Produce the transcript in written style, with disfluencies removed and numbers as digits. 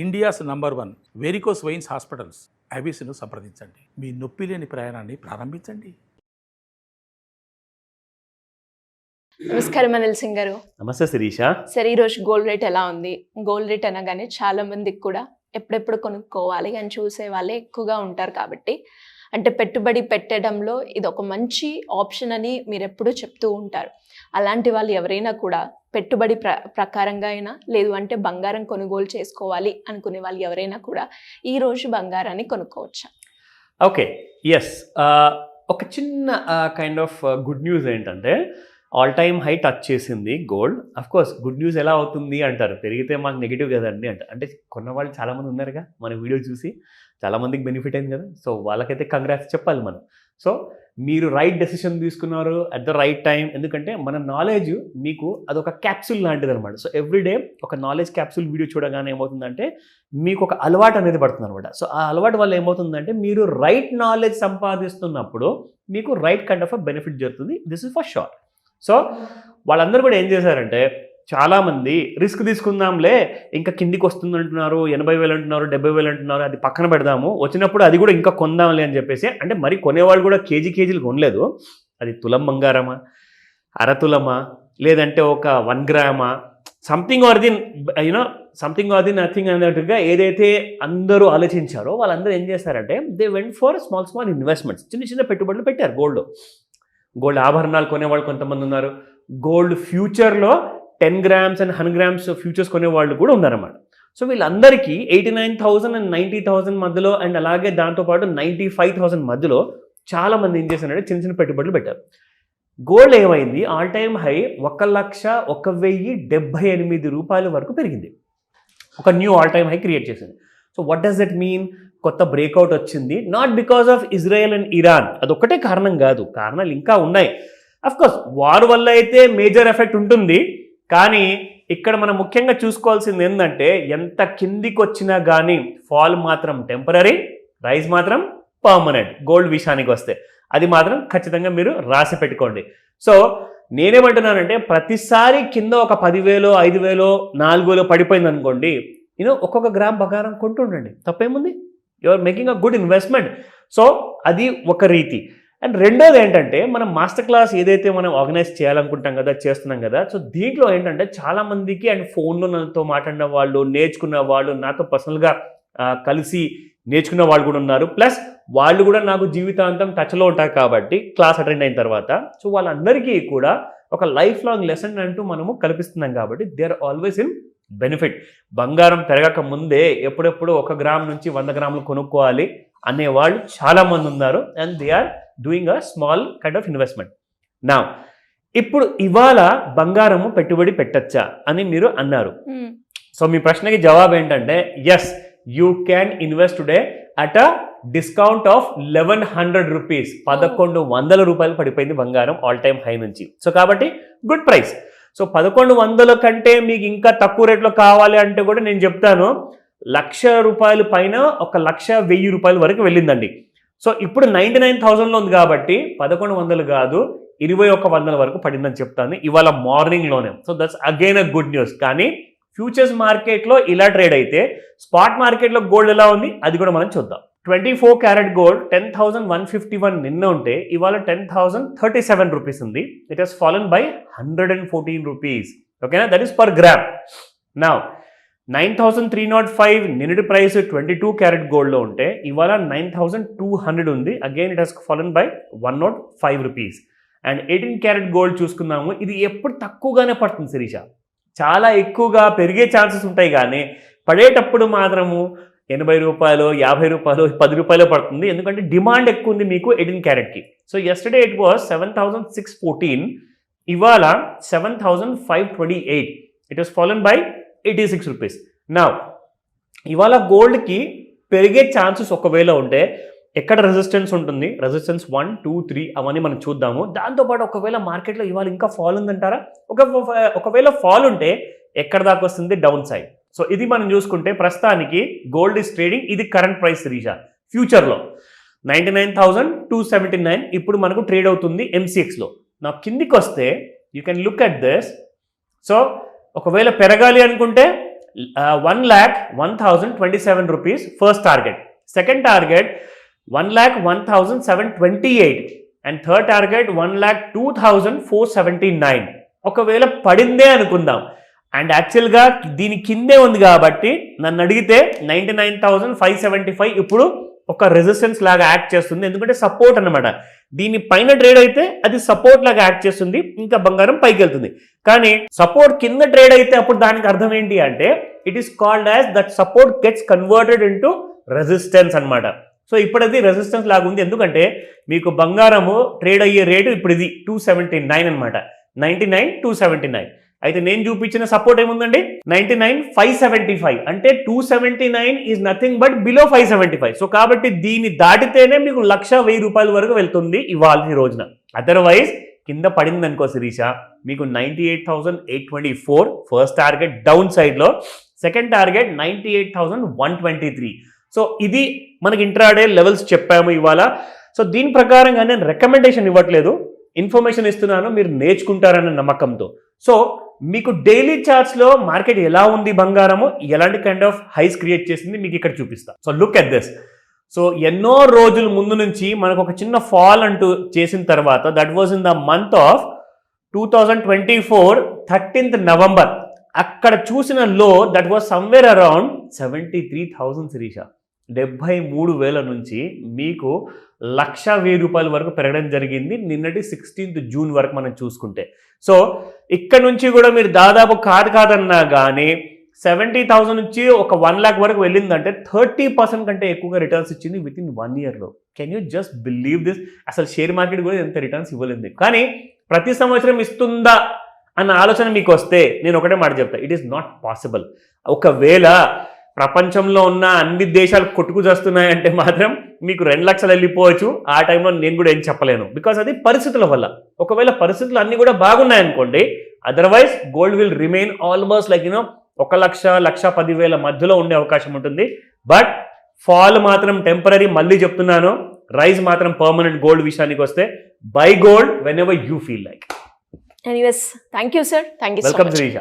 India's number 1 varicose veins hospitals ఐబీసీను సంప్రదించండి. మీ నొప్పి లేని ప్రయాణాన్ని ప్రారంభించండి. నమస్కారం అనిల్ సింగ్ గారు. నమస్తే శిరీష. సరే, ఈరోజు గోల్డ్ రేట్ ఎలా ఉంది? గోల్డ్ రేట్ అనగానే చాలా మందికి కూడా ఎప్పుడెప్పుడు కొనుక్కోవాలి అని చూసే వాళ్ళే ఎక్కువగా ఉంటారు. కాబట్టి అంటే పెట్టుబడి పెట్టడంలో ఇది ఒక మంచి ఆప్షన్ అని మీరు ఎప్పుడూ చెప్తూ ఉంటారు. అలాంటి వాళ్ళు ఎవరైనా కూడా పెట్టుబడి ప్రకారంగా అయినా లేదు అంటే బంగారం కొనుగోలు చేసుకోవాలి అనుకునే వాళ్ళు ఎవరైనా కూడా ఈరోజు బంగారాన్ని కొనుక్కోవచ్చా? Okay, yes. ఒక చిన్న కైండ్ ఆఫ్ గుడ్ న్యూస్ ఏంటంటే ఆల్ టైమ్ హై టచ్ చేసింది గోల్డ్. అఫ్కోర్స్ గుడ్ న్యూస్ ఎలా అవుతుంది అంటారు, పెరిగితే మాకు నెగిటివ్ కదండి అంటే కొన్న వాళ్ళు చాలామంది ఉన్నారుగా, మన వీడియో చూసి చాలామందికి బెనిఫిట్ అయింది కదా. సో వాళ్ళకైతే కంగ్రాట్స్ చెప్పాలి మనం. సో మీరు రైట్ డెసిషన్ తీసుకున్నారు అట్ ద రైట్ టైం. ఎందుకంటే మన నాలెడ్జ్ మీకు అదొక క్యాప్సూల్ లాంటిది అనమాట. సో ఎవ్రీడే ఒక నాలెడ్జ్ క్యాప్సూల్ వీడియో చూడగానే ఏమవుతుందంటే మీకు ఒక అలవాటు అనేది పడుతుంది అనమాట. సో ఆ అలవాటు వల్ల ఏమవుతుందంటే మీరు రైట్ నాలెడ్జ్ సంపాదిస్తున్నప్పుడు మీకు రైట్ కైండ్ ఆఫ్ బెనిఫిట్ జరుగుతుంది. This is for sure. So వాళ్ళందరూ కూడా ఏం చేశారంటే చాలామంది రిస్క్ తీసుకుందాంలే, ఇంకా కిందికి వస్తుంది అంటున్నారు, 80,000 అంటున్నారు, 70,000 అంటున్నారు, అది పక్కన పెడదాము, వచ్చినప్పుడు అది కూడా ఇంకా కొందాంలే అని చెప్పేసి. అంటే మరి కొనేవాళ్ళు కూడా కేజీలు కొనలేదు. అది తులం బంగారమా, అరతులమా, లేదంటే ఒక 1 గ్రామా, something or the something or the nothing అన్నట్టుగా ఏదైతే అందరూ ఆలోచించారో వాళ్ళందరూ ఏం చేశారంటే they went for small investments. చిన్న పెట్టుబడులు పెట్టారు. గోల్డ్ ఆభరణాలు కొనేవాళ్ళు కొంతమంది ఉన్నారు. గోల్డ్ ఫ్యూచర్లో 10 grams and 100 grams ఫ్యూచర్స్ కొనేవాళ్ళు కూడా ఉన్నారన్నమాట. సో వీళ్ళందరికీ 89,000 and 90,000 మధ్యలో, అండ్ అలాగే దాంతోపాటు 95,000 మధ్యలో చాలామంది ఏం చేశారంటే చిన్న పెట్టుబడులు పెట్టారు. గోల్డ్ ఏమైంది, ఆల్ టైమ్ హై 1,01,078 రూపాయల వరకు పెరిగింది. ఒక new all time high create చేసింది. So what does that mean? కొత్త బ్రేక్అవుట్ వచ్చింది. Not because of Israel and Iran, అదొక్కటే కారణం కాదు, కారణాలు ఇంకా ఉన్నాయి. అఫ్కోర్స్ వార్ వల్ల అయితే మేజర్ ఎఫెక్ట్ ఉంటుంది, కానీ ఇక్కడ మనం ముఖ్యంగా చూసుకోవాల్సింది ఏంటంటే ఎంత కిందికి వచ్చినా కానీ ఫాల్ మాత్రం టెంపరీ, రైజ్ మాత్రం పర్మనెంట్. గోల్డ్ విషయానికి వస్తే అది మాత్రం ఖచ్చితంగా మీరు రాసి పెట్టుకోండి. సో నేనేమంటున్నానంటే ప్రతిసారి కింద ఒక 10,000, 5,000, 4,000 పడిపోయింది అనుకోండి, ఒక్కొక్క గ్రామ్ బంగారం కొంటుండండి, తప్పేముంది? You are making a good investment. So అది ఒక రీతి. అండ్ రెండోది ఏంటంటే మనం మాస్టర్ క్లాస్ ఏదైతే మనం ఆర్గనైజ్ చేయాలనుకుంటాం కదా, చేస్తున్నాం కదా. సో దీంట్లో ఏంటంటే చాలామందికి అండ్ ఫోన్లో నాతో మాట్లాడిన వాళ్ళు, నేర్చుకున్న వాళ్ళు, నాతో పర్సనల్గా కలిసి నేర్చుకున్న వాళ్ళు కూడా ఉన్నారు. ప్లస్ వాళ్ళు కూడా నాకు జీవితాంతం టచ్లో ఉంటారు కాబట్టి క్లాస్ అటెండ్ అయిన తర్వాత. సో వాళ్ళందరికీ కూడా ఒక లైఫ్ లాంగ్ లెసన్ అంటూ మనము కల్పిస్తున్నాం కాబట్టి they are always in benefit. బంగారం పెరగక ముందే ఎప్పుడెప్పుడు 1 గ్రామ్ నుంచి 100 గ్రాములు కొనుక్కోవాలి అనేవాళ్ళు చాలామంది ఉన్నారు. And they are doing a small kind of investment. నా ఇప్పుడు ఇవాళ బంగారము పెట్టుబడి పెట్టచ్చా అని మీరు అన్నారు. సో మీ ప్రశ్నకి జవాబు ఏంటంటే yes, you can invest today at a discount of 1,100 rupees. 1,100 రూపాయలు పడిపోయింది బంగారం ఆల్ టైమ్ హై నుంచి. సో కాబట్టి గుడ్ ప్రైస్. సో 1,100 కంటే మీకు ఇంకా తక్కువ రేట్లో కావాలి అంటే కూడా నేను చెప్తాను, 1,00,000 రూపాయలు పైన 1,01,000 రూపాయల వరకు వెళ్ళిందండి. సో ఇప్పుడు 99,000లో ఉంది కాబట్టి 1,100 కాదు 2,100 వరకు పడిందని చెప్తాను ఇవాళ మార్నింగ్లోనే. So that's again a good news. కానీ ఫ్యూచర్స్ మార్కెట్లో ఇలా ట్రేడ్ అయితే స్పాట్ మార్కెట్లో గోల్డ్ ఎలా ఉంది అది కూడా మనం చూద్దాం. 24 క్యారెట్ గోల్డ్ 10,151 నిన్న ఉంటే ఇవాళ 10,037 రూపీస్ ఉంది. It has fallen by 114 rupees. ఓకేనా, that is per gram. Now 9,305 నిన్నటి ప్రైస్ 22 క్యారెట్ గోల్డ్లో ఉంటే ఇవాళ 9,200 ఉంది. Again it has fallen by 105 rupees. And 18 carat gold చూసుకున్నాము, ఇది ఎప్పుడు తక్కువగానే పడుతుంది శిరీష, చాలా ఎక్కువగా పెరిగే ఛాన్సెస్ ఉంటాయి కానీ పడేటప్పుడు మాత్రము 80 రూపాయలు, 50 రూపాయలు, 10 రూపాయలు పడుతుంది. ఎందుకంటే డిమాండ్ ఎక్కువ ఉంది మీకు 18 క్యారెట్కి. సో ఎస్టర్డే ఇట్ వాస్ 7,614, ఇవాళ 7,528. It was fallen by 86 rupees. నా ఇవాళ గోల్డ్కి పెరిగే ఛాన్సెస్ ఒకవేళ ఉంటే ఎక్కడ రెసిస్టెన్స్ ఉంటుంది, రెసిస్టెన్స్ 1, 2, 3 అవన్నీ మనం చూద్దాము. దాంతోపాటు ఒకవేళ మార్కెట్లో ఇవాళ ఇంకా ఫాల్ ఉందంటారా? ఒకవేళ ఫాల్ ఉంటే ఎక్కడ దాకా వస్తుంది? Down side. సో ఇది మనం చూసుకుంటే ప్రస్తుతానికి గోల్డ్ ఇస్ ట్రేడింగ్, ఇది కరెంట్ ప్రైస్ శిరీష. ఫ్యూచర్లో 99,279 ఇప్పుడు మనకు ట్రేడ్ అవుతుంది MCXలో. నా కిందికి వస్తే you can look at this. So ఒకవేళ పెరగాలి అనుకుంటే 1,01,027 rupees first target. Second target 1,01,728 and third target 1,02,479. ఒకవేళ పడిందే అనుకుందాం, అండ్ యాక్చువల్గా దీని కిందే ఉంది కాబట్టి నన్ను అడిగితే 99,575 ఇప్పుడు ఒక రెసిస్టెన్స్ లాగా యాక్ట్ చేస్తుంది, ఎందుకంటే సపోర్ట్ అన్నమాట. దీని పైన ట్రేడ్ అయితే అది సపోర్ట్ లాగా యాక్ట్ చేస్తుంది, ఇంకా బంగారం పైకి వెళ్తుంది. కానీ సపోర్ట్ కింద ట్రేడ్ అయితే అప్పుడు దానికి అర్థం ఏంటి అంటే it is called as that support gets converted into resistance అన్నమాట. సో ఇప్పుడు అది రెసిస్టెన్స్ లాగా ఉంది, ఎందుకంటే మీకు బంగారము ట్రేడ్ అయ్యే రేటు ఇప్పుడు ఇది 279 అనమాట. 99,279. అయితే నేను చూపించిన సపోర్ట్ ఏముందండి 99,575. అంటే 279 is nothing but below 575. So కాబట్టి దీన్ని దాటితేనే మీకు 1,10,000 రూపాయల వరకు వెళ్తుంది ఇవాళ రోజున. అదర్వైజ్ కింద పడింది అనుకో శిరీష, మీకు 98,824 ఫస్ట్ టార్గెట్ డౌన్ సైడ్లో, సెకండ్ టార్గెట్ 98,123. సో ఇది మనకి ఇంట్రాడే లెవెల్స్ చెప్పాము ఇవాళ. సో దీని ప్రకారంగా నేను రికమెండేషన్ ఇవ్వట్లేదు, ఇన్ఫర్మేషన్ ఇస్తున్నాను, మీరు నేర్చుకుంటారన్న నమ్మకంతో. సో మీకు డైలీ చార్ట్స్లో మార్కెట్ ఎలా ఉంది, బంగారము ఎలాంటి కైండ్ ఆఫ్ హైస్ క్రియేట్ చేసింది మీకు ఇక్కడ చూపిస్తా. So look at this. So ఎన్నో రోజుల ముందు నుంచి మనకు ఒక చిన్న ఫాల్ అంటూ చేసిన తర్వాత, that was in the month of 2024 13th November. అక్కడ చూసిన లో దట్ వాజ్ సమ్వేర్ అరౌండ్ 73,000 శిరీష. 73,000 నుంచి మీకు 1,10,000 రూపాయల వరకు పెరగడం జరిగింది నిన్నటి 16th June వరకు మనం చూసుకుంటే. సో ఇక్కడ నుంచి కూడా మీరు దాదాపు కాదన్నా కానీ 70,000 నుంచి ఒక 1 lakh వరకు వెళ్ళిందంటే 30% కంటే ఎక్కువగా రిటర్న్స్ ఇచ్చింది విత్ ఇన్ 1 yearలో. Can you just believe this? అసలు షేర్ మార్కెట్ కూడా ఎంత రిటర్న్స్ ఇవ్వలేదు, కానీ ప్రతి సంవత్సరం ఇస్తుందా అన్న ఆలోచన మీకు వస్తే నేను ఒకటే మాట చెప్తా, ఇట్ ఈస్ నాట్ పాసిబుల్. ఒకవేళ ప్రపంచంలో ఉన్న అన్ని దేశాలు కొట్టుకు చేస్తున్నాయంటే మాత్రం మీకు 2 లక్షలు వెళ్ళిపోవచ్చు. ఆ టైంలో నేను కూడా ఏం చెప్పలేను, బికాస్ అది పరిస్థితుల వల్ల. ఒకవేళ పరిస్థితులు అన్నీ కూడా బాగున్నాయనుకోండి, otherwise gold will remain almost like 1,00,000-1,10,000 మధ్యలో ఉండే అవకాశం ఉంటుంది. బట్ ఫాల్ మాత్రం టెంపరీ, మళ్ళీ చెప్తున్నాను, రైజ్ మాత్రం పర్మనెంట్. గోల్డ్ విషయానికి వస్తే buy gold when ever you feel like. Anyways thank you sir, thank you so much. Welcome Srisha.